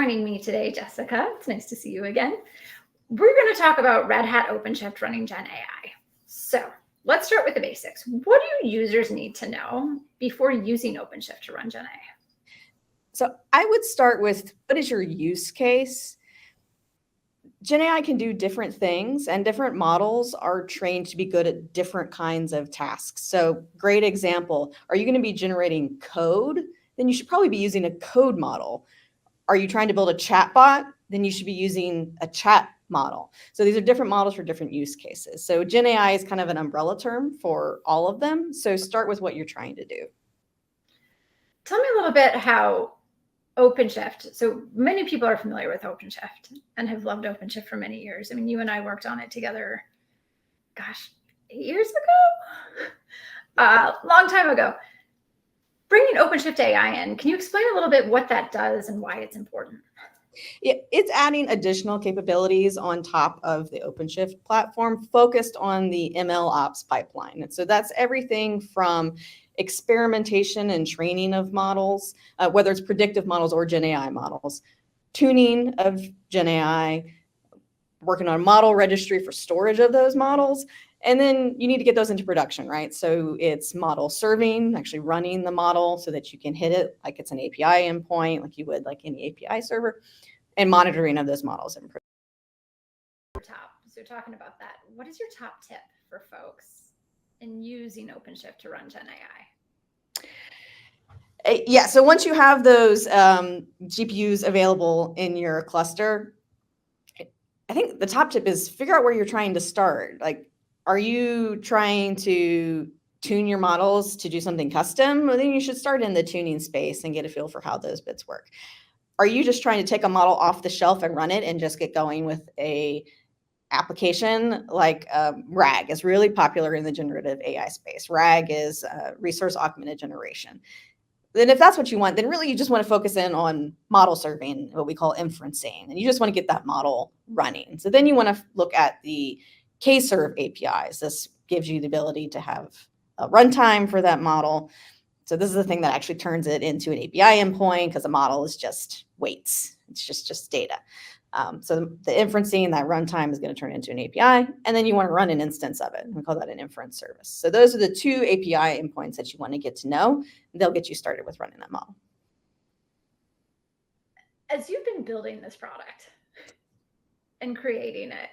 joining me today, Jessica. It's nice to see you again. We're going to talk about Red Hat OpenShift running Gen AI. So let's start with the basics. What do users need to know before using OpenShift to run Gen AI? So I would start with, what is your use case? Gen AI can do different things, and different models are trained to be good at different kinds of tasks. So great example, are you going to be generating code? Then you should probably be using a code model. Are you trying to build a chatbot? Then you should be using a chat model. So these are different models for different use cases. So Gen AI is kind of an umbrella term for all of them. So start with what you're trying to do. Tell me a little bit how OpenShift, so many people are familiar with OpenShift and have loved OpenShift for many years. I mean, you and I worked on it together, gosh, 8 years ago? Long time ago. Bringing OpenShift AI in, can you explain a little bit what that does and why it's important? Yeah, it's adding additional capabilities on top of the OpenShift platform focused on the ML ops pipeline. And so that's everything from experimentation and training of models, whether it's predictive models or Gen AI models, tuning of Gen AI, working on a model registry for storage of those models. And then you need to get those into production, right? So it's model serving, actually running the model so that you can hit it like it's an API endpoint, like you would like any API server, and monitoring of those models in production. So talking about that, what is your top tip for folks in using OpenShift to run Gen AI? Yeah, so once you have those GPUs available in your cluster, I think the top tip is figure out where you're trying to start. Like, are you trying to tune your models to do something custom? Well, then you should start in the tuning space and get a feel for how those bits work. Are you just trying to take a model off the shelf and run it and just get going with a application like RAG is really popular in the generative AI space. RAG is resource augmented generation. Then if that's what you want, then really you just want to focus in on model serving, what we call inferencing, and you just want to get that model running. So then you want to look at the K-serve APIs. This gives you the ability to have a runtime for that model. So this is the thing that actually turns it into an API endpoint, because a model is just weights. It's just data. So the inferencing, that runtime is going to turn into an API, and then you want to run an instance of it. We call that an inference service. So those are the two API endpoints that you want to get to know. They'll get you started with running that model. As you've been building this product and creating it,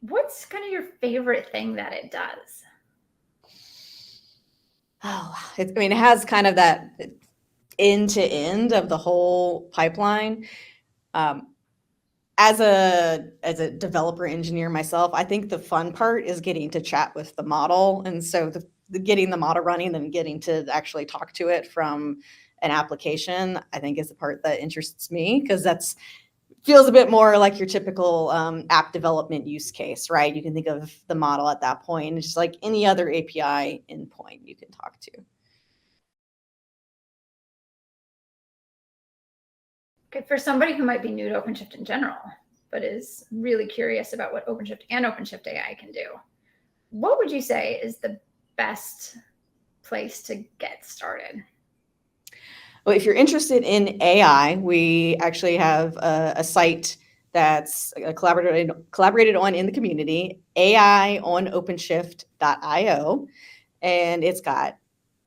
what's kind of your favorite thing that it does? Oh, I mean, it has kind of that end to end of the whole pipeline. As a developer engineer myself, I think the fun part is getting to chat with the model. And so getting the model running and getting to actually talk to it from an application, I think is the part that interests me, because that's feels a bit more like your typical app development use case, right? You can think of the model at that point. It's just like any other API endpoint you can talk to. Okay, for somebody who might be new to OpenShift in general, but is really curious about what OpenShift and OpenShift AI can do, what would you say is the best place to get started? Well, if you're interested in AI, we actually have a site that's collaborated on in the community, AIOnOpenShift.io, and it's got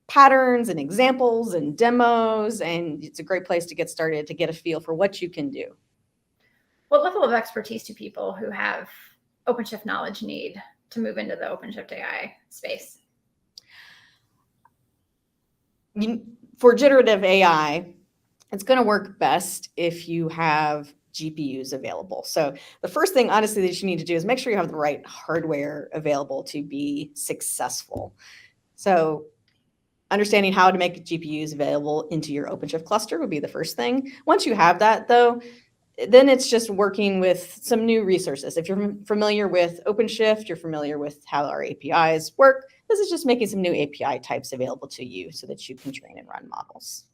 patterns and examples and demos, and it's a great place to get started to get a feel for what you can do. What level of expertise do people who have OpenShift knowledge need to move into the OpenShift AI space? For generative AI, it's going to work best if you have GPUs available. So the first thing, honestly, that you need to do is make sure you have the right hardware available to be successful. So understanding how to make GPUs available into your OpenShift cluster would be the first thing. Once you have that, though, then it's just working with some new resources. If you're familiar with OpenShift, you're familiar with how our APIs work, this is just making some new API types available to you so that you can train and run models.